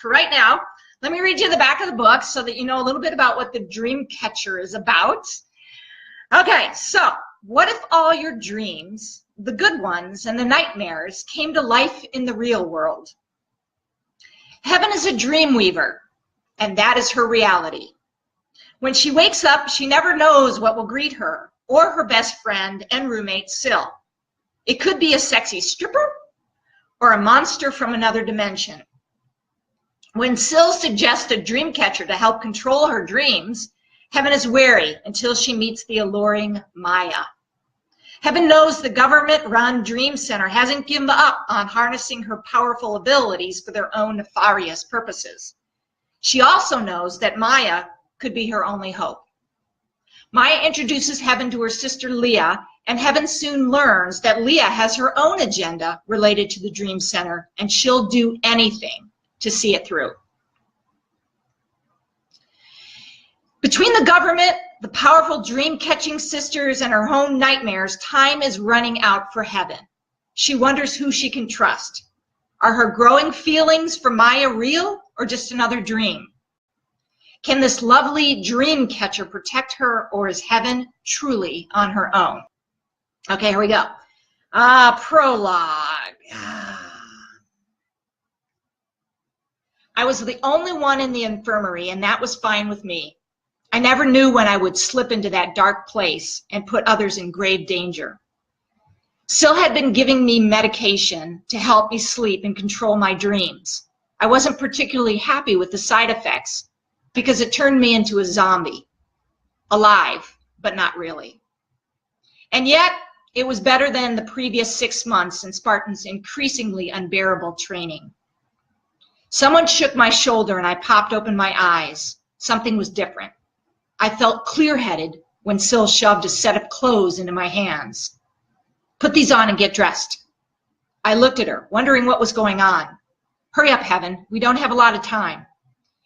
for right now, let me read you the back of the book so that you know a little bit about what the dream catcher is about. Okay, so what if all your dreams, the good ones and the nightmares, came to life in the real world? Heaven is a dream weaver, and that is her reality. When she wakes up, she never knows what will greet her or her best friend and roommate, Syl. It could be a sexy stripper or a monster from another dimension. When Syl suggests a dream catcher to help control her dreams, Heaven is wary until she meets the alluring Maya. Heaven knows the government-run Dream Center hasn't given up on harnessing her powerful abilities for their own nefarious purposes. She also knows that Maya could be her only hope. Maya introduces Heaven to her sister Leah, and Heaven soon learns that Leah has her own agenda related to the Dream Center, and she'll do anything to see it through. Between the government, the powerful dream-catching sisters, and her own nightmares, time is running out for Heaven. She wonders who she can trust. Are her growing feelings for Maya real or just another dream? Can this lovely dream catcher protect her, or is Heaven truly on her own? Okay, here we go. Prologue. I was the only one in the infirmary, and that was fine with me. I never knew when I would slip into that dark place and put others in grave danger. Syl had been giving me medication to help me sleep and control my dreams. I wasn't particularly happy with the side effects because it turned me into a zombie, alive, but not really. And yet, it was better than the previous 6 months in Spartan's increasingly unbearable training. Someone shook my shoulder and I popped open my eyes. Something was different. I felt clear-headed when Syl shoved a set of clothes into my hands. Put these on and get dressed. I looked at her, wondering what was going on. Hurry up, Heaven. We don't have a lot of time.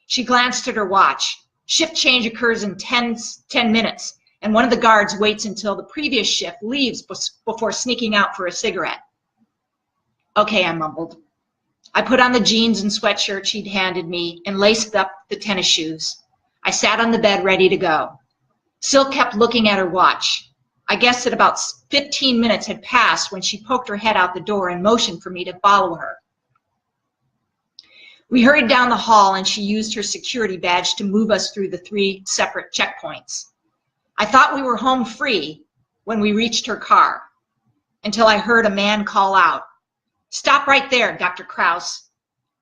She glanced at her watch. Shift change occurs in 10 minutes, and one of the guards waits until the previous shift leaves before sneaking out for a cigarette. Okay, I mumbled. I put on the jeans and sweatshirt she'd handed me and laced up the tennis shoes. I sat on the bed ready to go. Syl kept looking at her watch. I guessed that about 15 minutes had passed when she poked her head out the door and motioned for me to follow her. We hurried down the hall and she used her security badge to move us through the 3 separate checkpoints. I thought we were home free when we reached her car, until I heard a man call out, "Stop right there, Dr. Kraus.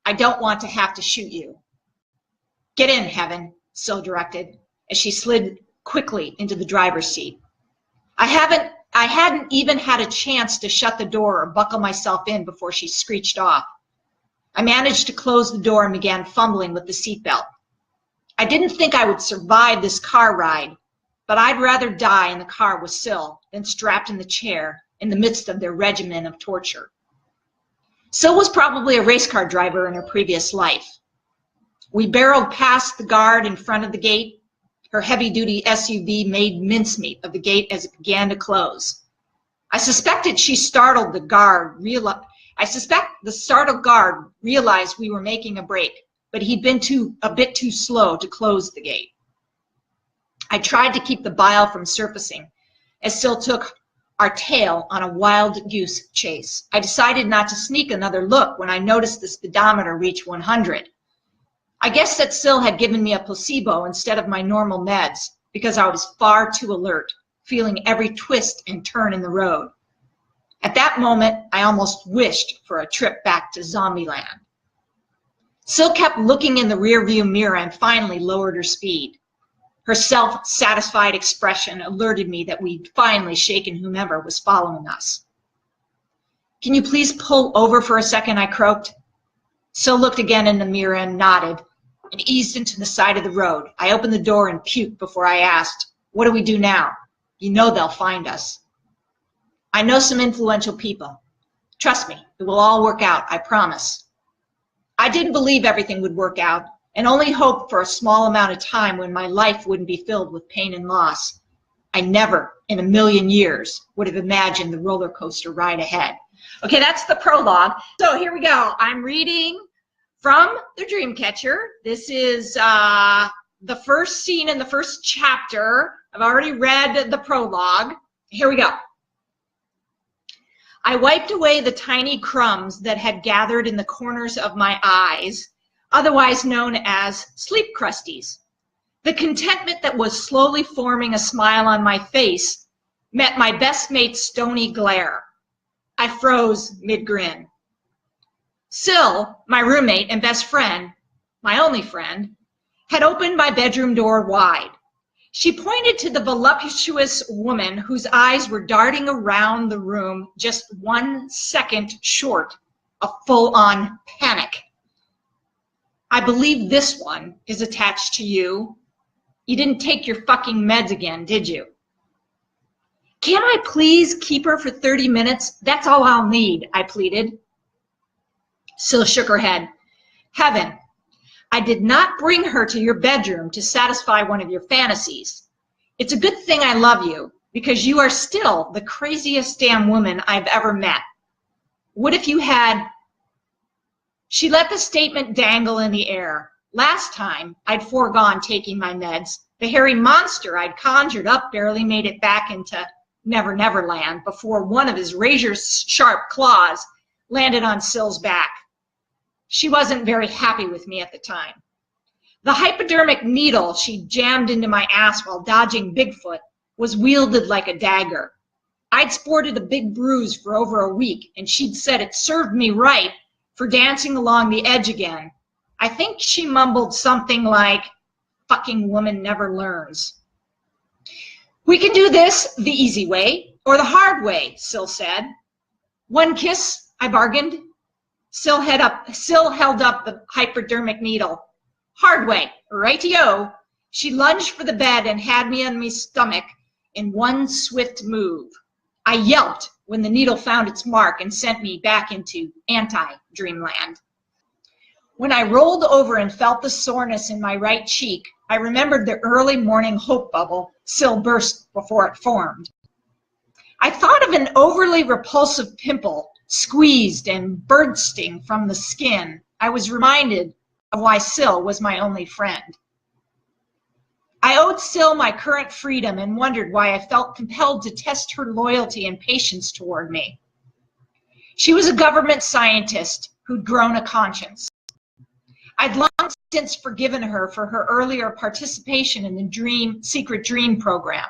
I don't want to have to shoot you." "Get in, Heaven," Syl directed, as she slid quickly into the driver's seat. I hadn't even had a chance to shut the door or buckle myself in before she screeched off. I managed to close the door and began fumbling with the seatbelt. I didn't think I would survive this car ride, but I'd rather die in the car with Syl than strapped in the chair in the midst of their regimen of torture. Syl was probably a race car driver in her previous life. We barreled past the guard in front of the gate. Her heavy-duty SUV made mincemeat of the gate as it began to close. I suspect the startled guard realized we were making a break, but he'd been a bit too slow to close the gate. I tried to keep the bile from surfacing as Syl took our tail on a wild goose chase. I decided not to sneak another look when I noticed the speedometer reach 100. I guess that Syl had given me a placebo instead of my normal meds because I was far too alert, feeling every twist and turn in the road. At that moment, I almost wished for a trip back to Zombieland. Syl kept looking in the rearview mirror and finally lowered her speed. Her self-satisfied expression alerted me that we'd finally shaken whomever was following us. "Can you please pull over for a second?" I croaked. Syl looked again in the mirror and nodded and eased into the side of the road. I opened the door and puked before I asked, "What do we do now? You know they'll find us." "I know some influential people. Trust me, it will all work out, I promise." I didn't believe everything would work out and only hoped for a small amount of time when my life wouldn't be filled with pain and loss. I never in a million years would have imagined the roller coaster ride ahead. Okay, that's the prologue. So here we go. I'm reading From The Dreamcatcher. This is the first scene in the first chapter. I've already read the prologue. Here we go. I wiped away the tiny crumbs that had gathered in the corners of my eyes, otherwise known as sleep crusties. The contentment that was slowly forming a smile on my face met my best mate's stony glare. I froze mid-grin. Syl, my roommate and best friend, my only friend, had opened my bedroom door wide. She pointed to the voluptuous woman whose eyes were darting around the room just 1 second short of full-on panic. I believe this one is attached to you. You didn't take your fucking meds again, did you? Can't I please keep her for 30 minutes? That's all I'll need, I pleaded. Syl shook her head. Heaven, I did not bring her to your bedroom to satisfy one of your fantasies. It's a good thing I love you, because you are still the craziest damn woman I've ever met. What if you had... She let the statement dangle in the air. Last time, I'd foregone taking my meds. The hairy monster I'd conjured up barely made it back into Never Never Land before one of his razor-sharp claws landed on Syl's back. She wasn't very happy with me at the time. The hypodermic needle she jammed into my ass while dodging Bigfoot was wielded like a dagger. I'd sported a big bruise for over a week, and she'd said it served me right for dancing along the edge again. I think she mumbled something like, fucking woman never learns. We can do this the easy way or the hard way, Syl said. One kiss, I bargained. Syl held up the hypodermic needle. Hard way, right-o. She lunged for the bed and had me on my stomach in one swift move. I yelped when the needle found its mark and sent me back into anti-dreamland. When I rolled over and felt the soreness in my right cheek, I remembered the early morning hope bubble Syl burst before it formed. I thought of an overly repulsive pimple squeezed and bursting from the skin. I was reminded of why Syl was my only friend. I owed Syl my current freedom and wondered why I felt compelled to test her loyalty and patience toward me. She was a government scientist who'd grown a conscience. I'd long since forgiven her for her earlier participation in the secret dream program.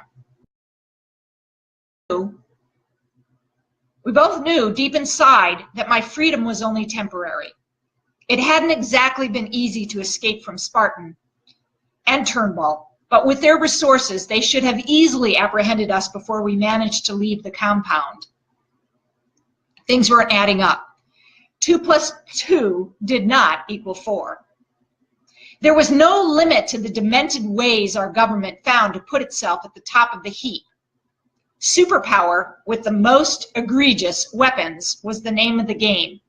We both knew deep inside that my freedom was only temporary. It hadn't exactly been easy to escape from Spartan and Turnbull, but with their resources, they should have easily apprehended us before we managed to leave the compound. Things weren't adding up. 2 plus 2 did not equal 4. There was no limit to the demented ways our government found to put itself at the top of the heap. Superpower with the most egregious weapons was the name of the game.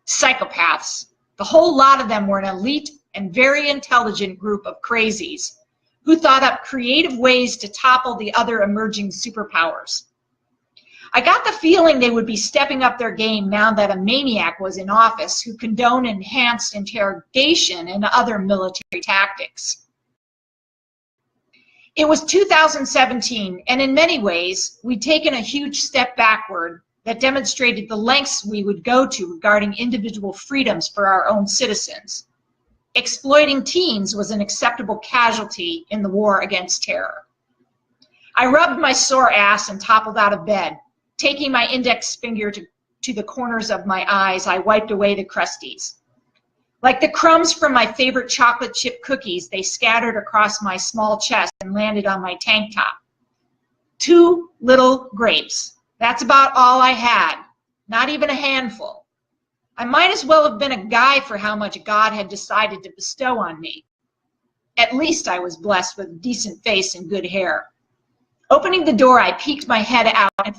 Psychopaths. The whole lot of them were an elite and very intelligent group of crazies who thought up creative ways to topple the other emerging superpowers. I got the feeling they would be stepping up their game now that a maniac was in office who condoned enhanced interrogation and other military tactics. It was 2017, and in many ways, we'd taken a huge step backward that demonstrated the lengths we would go to regarding individual freedoms for our own citizens. Exploiting teens was an acceptable casualty in the war against terror. I rubbed my sore ass and toppled out of bed. Taking my index finger to the corners of my eyes, I wiped away the crusties. Like the crumbs from my favorite chocolate chip cookies, they scattered across my small chest and landed on my tank top. 2 little grapes. That's about all I had. Not even a handful. I might as well have been a guy for how much God had decided to bestow on me. At least I was blessed with a decent face and good hair. Opening the door, I peeked my head out and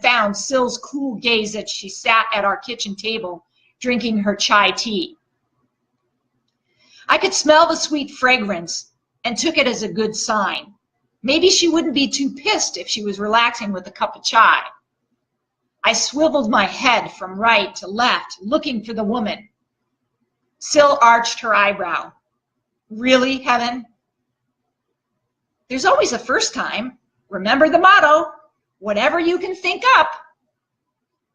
found Syl's cool gaze as she sat at our kitchen table, drinking her chai tea. I could smell the sweet fragrance and took it as a good sign. Maybe she wouldn't be too pissed if she was relaxing with a cup of chai. I swiveled my head from right to left, looking for the woman. Sil arched her eyebrow. Really, Heaven? There's always a first time. Remember the motto, whatever you can think up.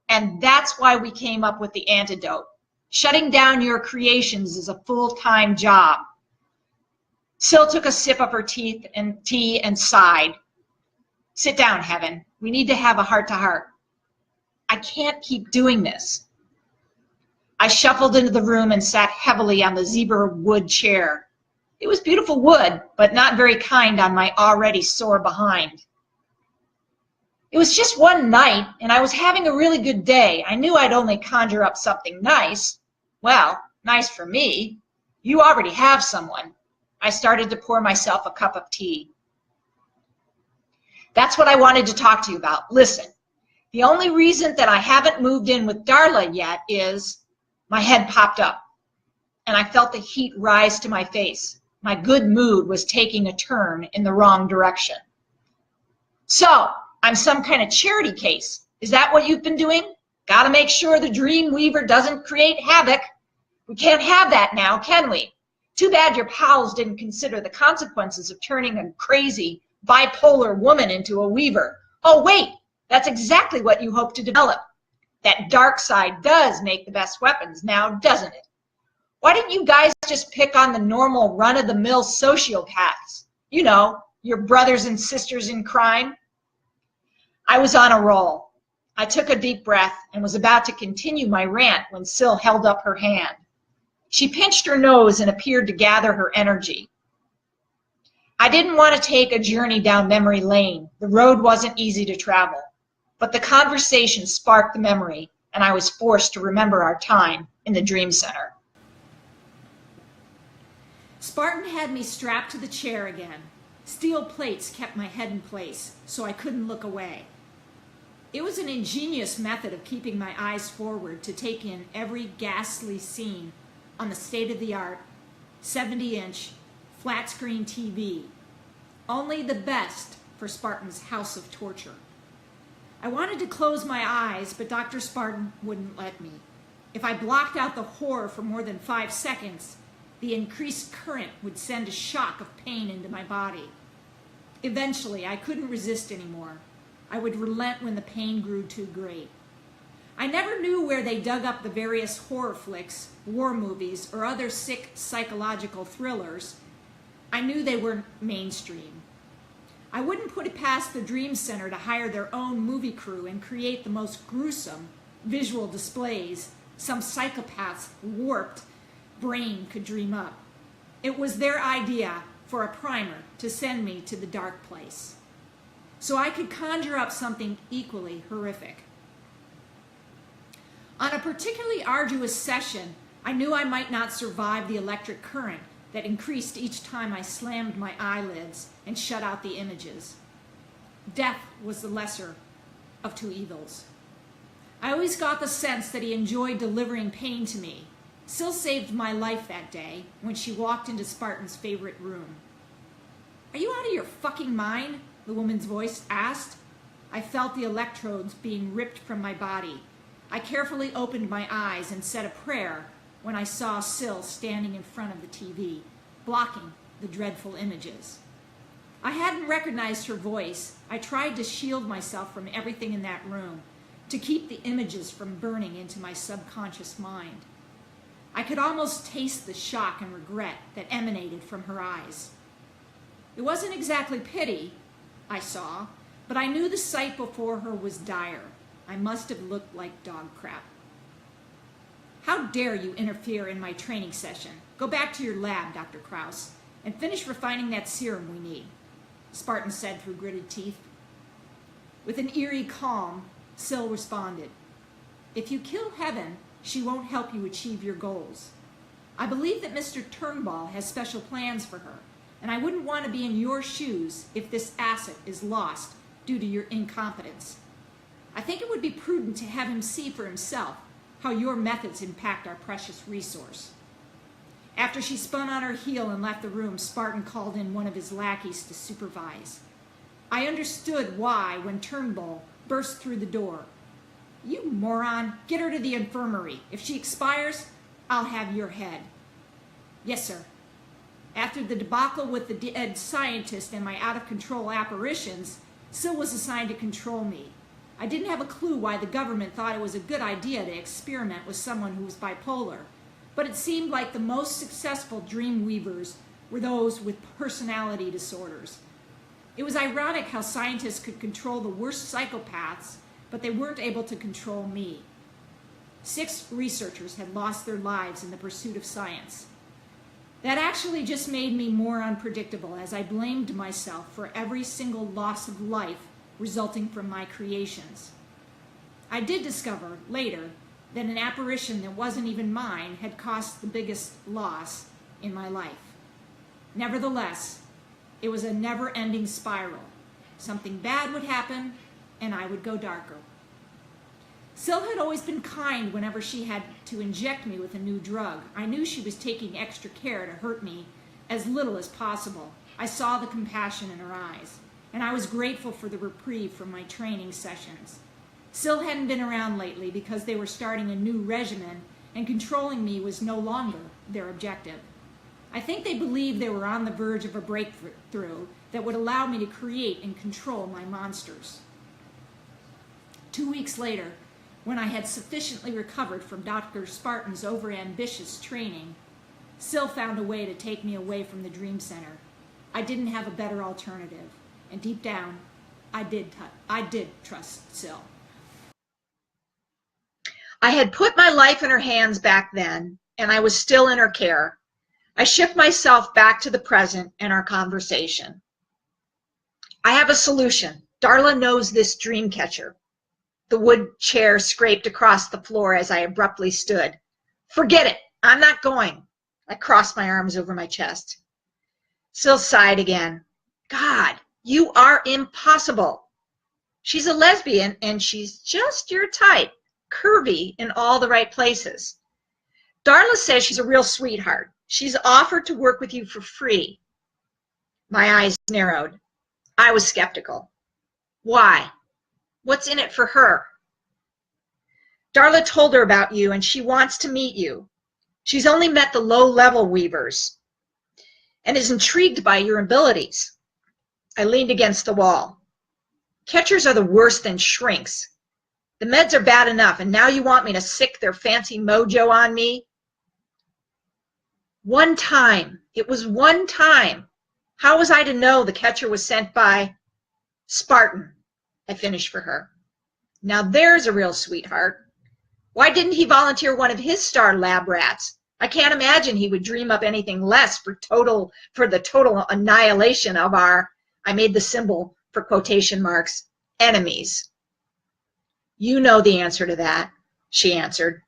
And that's why we came up with the antidote. Shutting down your creations is a full-time job. Sil took a sip of her tea and sighed. Sit down, Heaven. We need to have a heart-to-heart. I can't keep doing this. I shuffled into the room and sat heavily on the zebra wood chair. It was beautiful wood, but not very kind on my already sore behind. It was just one night, and I was having a really good day. I knew I'd only conjure up something nice. Well, nice for me. You already have someone. I started to pour myself a cup of tea. That's what I wanted to talk to you about. Listen, the only reason that I haven't moved in with Darla yet is my head popped up, and I felt the heat rise to my face. My good mood was taking a turn in the wrong direction. So, I'm some kind of charity case. Is that what you've been doing? Got to make sure the dream weaver doesn't create havoc. We can't have that now, can we? Too bad your pals didn't consider the consequences of turning a crazy, bipolar woman into a weaver. Oh, wait, that's exactly what you hope to develop. That dark side does make the best weapons now, doesn't it? Why didn't you guys just pick on the normal run-of-the-mill sociopaths? You know, your brothers and sisters in crime. I was on a roll. I took a deep breath and was about to continue my rant when Sil held up her hand. She pinched her nose and appeared to gather her energy. I didn't want to take a journey down memory lane. The road wasn't easy to travel. But the conversation sparked the memory, and I was forced to remember our time in the Dream Center. Spartan had me strapped to the chair again. Steel plates kept my head in place, so I couldn't look away. It was an ingenious method of keeping my eyes forward to take in every ghastly scene on the state-of-the-art 70-inch flat-screen TV. Only the best for Spartan's house of torture. I wanted to close my eyes, but Dr. Spartan wouldn't let me. If I blocked out the horror for more than 5 seconds, the increased current would send a shock of pain into my body. Eventually, I couldn't resist anymore. I would relent when the pain grew too great. I never knew where they dug up the various horror flicks, war movies, or other sick psychological thrillers. I knew they were mainstream. I wouldn't put it past the Dream Center to hire their own movie crew and create the most gruesome visual displays some psychopath's warped brain could dream up. It was their idea for a primer to send me to the dark place, so I could conjure up something equally horrific. On a particularly arduous session, I knew I might not survive the electric current that increased each time I slammed my eyelids and shut out the images. Death was the lesser of two evils. I always got the sense that he enjoyed delivering pain to me. Sil saved my life that day when she walked into Spartan's favorite room. "Are you out of your fucking mind?" the woman's voice asked. I felt the electrodes being ripped from my body. I carefully opened my eyes and said a prayer when I saw Sil standing in front of the TV, blocking the dreadful images. I hadn't recognized her voice. I tried to shield myself from everything in that room, to keep the images from burning into my subconscious mind. I could almost taste the shock and regret that emanated from her eyes. It wasn't exactly pity I saw, but I knew the sight before her was dire. I must have looked like dog crap. "How dare you interfere in my training session? Go back to your lab, Dr. Kraus, and finish refining that serum we need," Spartan said through gritted teeth. With an eerie calm, Sil responded, "If you kill Heaven, she won't help you achieve your goals. I believe that Mr. Turnbull has special plans for her, and I wouldn't want to be in your shoes if this asset is lost due to your incompetence. I think it would be prudent to have him see for himself how your methods impact our precious resource." After she spun on her heel and left the room, Spartan called in one of his lackeys to supervise. I understood why when Turnbull burst through the door. "You moron, get her to the infirmary. If she expires, I'll have your head. Yes, sir. After the debacle with the dead scientist and my out-of-control apparitions, Sil was assigned to control me. I didn't have a clue why the government thought it was a good idea to experiment with someone who was bipolar, but it seemed like the most successful dream weavers were those with personality disorders. It was ironic how scientists could control the worst psychopaths, but they weren't able to control me. 6 researchers had lost their lives in the pursuit of science. That actually just made me more unpredictable, as I blamed myself for every single loss of life resulting from my creations. I did discover later that an apparition that wasn't even mine had cost the biggest loss in my life. Nevertheless, it was a never-ending spiral. Something bad would happen, and I would go darker. Sil had always been kind whenever she had to inject me with a new drug. I knew she was taking extra care to hurt me as little as possible. I saw the compassion in her eyes, and I was grateful for the reprieve from my training sessions. Sil hadn't been around lately because they were starting a new regimen, and controlling me was no longer their objective. I think they believed they were on the verge of a breakthrough that would allow me to create and control my monsters. 2 weeks later, when I had sufficiently recovered from Dr. Spartan's overambitious training, Sil found a way to take me away from the Dream Center. I didn't have a better alternative, and deep down, I did trust Sil. I had put my life in her hands back then, and I was still in her care. I shift myself back to the present and our conversation. I have a solution. Darla knows this dream catcher. The wood chair scraped across the floor as I abruptly stood. Forget it. I'm not going. I crossed my arms over my chest. Sil sighed again. God, you are impossible. She's a lesbian, and she's just your type, curvy in all the right places. Darla says she's a real sweetheart. She's offered to work with you for free. My eyes narrowed. I was skeptical. Why? What's in it for her? Darla told her about you, and she wants to meet you. She's only met the low-level weavers and is intrigued by your abilities. I leaned against the wall. Catchers are the worst than shrinks. The meds are bad enough, and now you want me to sick their fancy mojo on me? One time. It was one time. How was I to know the catcher was sent by Spartan? I finished for her. Now there's a real sweetheart. Why didn't he volunteer one of his star lab rats? I can't imagine he would dream up anything less for the total annihilation of our, I made the symbol for quotation marks, enemies. You know the answer to that, she answered.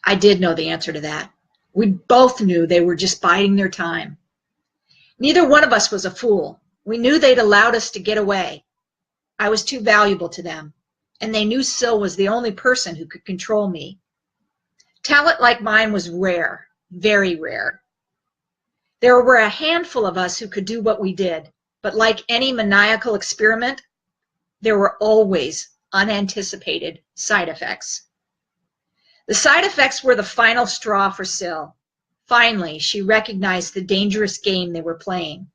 I did know the answer to that. We both knew they were just biding their time. Neither one of us was a fool. We knew they'd allowed us to get away. I was too valuable to them, and they knew Sil was the only person who could control me. Talent like mine was rare, very rare. There were a handful of us who could do what we did, but like any maniacal experiment, there were always unanticipated side effects. The side effects were the final straw for Sil. Finally, she recognized the dangerous game they were playing.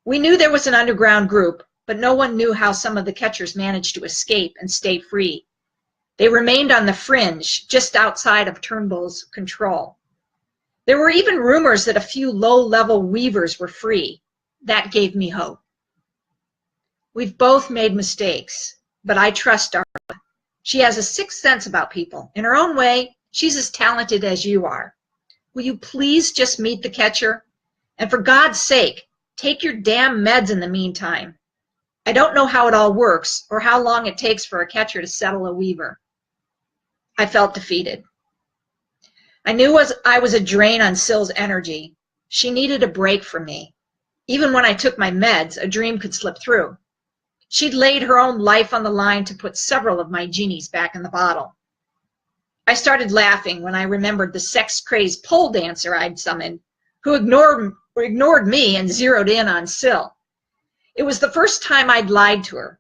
We knew there was an underground group, but no one knew how some of the catchers managed to escape and stay free. They remained on the fringe, just outside of Turnbull's control. There were even rumors that a few low-level weavers were free. That gave me hope. We've both made mistakes, but I trust Darla. She has a sixth sense about people. In her own way, she's as talented as you are. Will you please just meet the catcher? And for God's sake, take your damn meds in the meantime. I don't know how it all works or how long it takes for a catcher to settle a weaver. I felt defeated. I knew I was a drain on Sil's energy. She needed a break from me. Even when I took my meds, a dream could slip through. She'd laid her own life on the line to put several of my genies back in the bottle. I started laughing when I remembered the sex-crazed pole dancer I'd summoned, who ignored me and zeroed in on Sil. It was the first time I'd lied to her.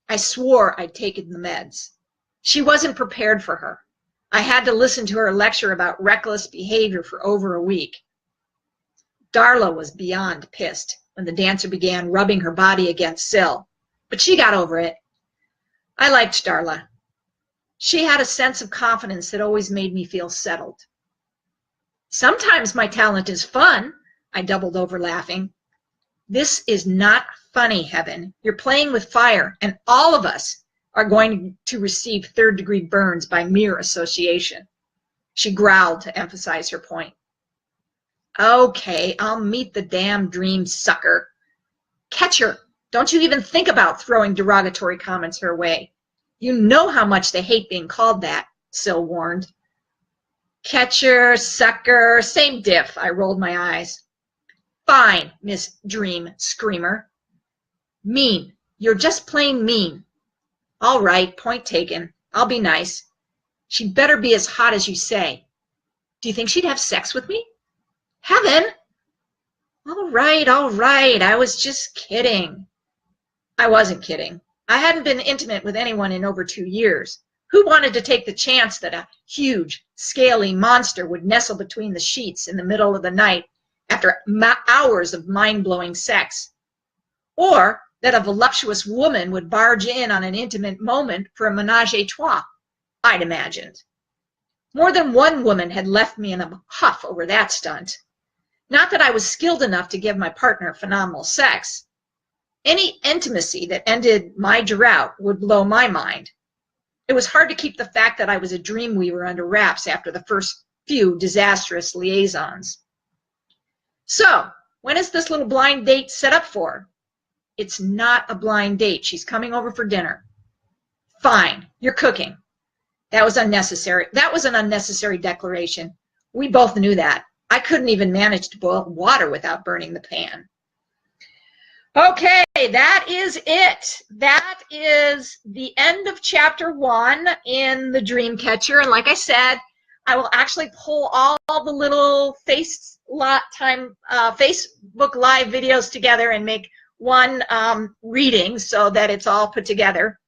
I swore I'd taken the meds. She wasn't prepared for her. I had to listen to her lecture about reckless behavior for over a week. Darla was beyond pissed when the dancer began rubbing her body against Syl, but she got over it. I liked Darla. She had a sense of confidence that always made me feel settled. Sometimes my talent is fun, I doubled over laughing. This is not funny, Heaven. You're playing with fire, and all of us are going to receive third-degree burns by mere association. She growled to emphasize her point. Okay, I'll meet the damn dream sucker. Catch her. Don't you even think about throwing derogatory comments her way. You know how much they hate being called that, Syl warned. Catcher, sucker, same diff, I rolled my eyes. Fine, Miss Dream Screamer. Mean. You're just plain mean. All right, point taken. I'll be nice. She'd better be as hot as you say. Do you think she'd have sex with me? Heaven! All right, I was just kidding. I wasn't kidding. I hadn't been intimate with anyone in over 2 years. Who wanted to take the chance that a huge, scaly monster would nestle between the sheets in the middle of the night after hours of mind-blowing sex? Or that a voluptuous woman would barge in on an intimate moment for a menage a trois, I'd imagined. More than one woman had left me in a huff over that stunt. Not that I was skilled enough to give my partner phenomenal sex. Any intimacy that ended my drought would blow my mind. It was hard to keep the fact that I was a dream weaver under wraps after the first few disastrous liaisons. So, when is this little blind date set up for? It's not a blind date. She's coming over for dinner. Fine, you're cooking. That was unnecessary. That was an unnecessary declaration. We both knew that. I couldn't even manage to boil water without burning the pan. Okay, that is it. That is the end of chapter 1 in the Dreamcatcher. And like I said, I will actually pull all the little Facebook Live videos together and make one reading so that it's all put together.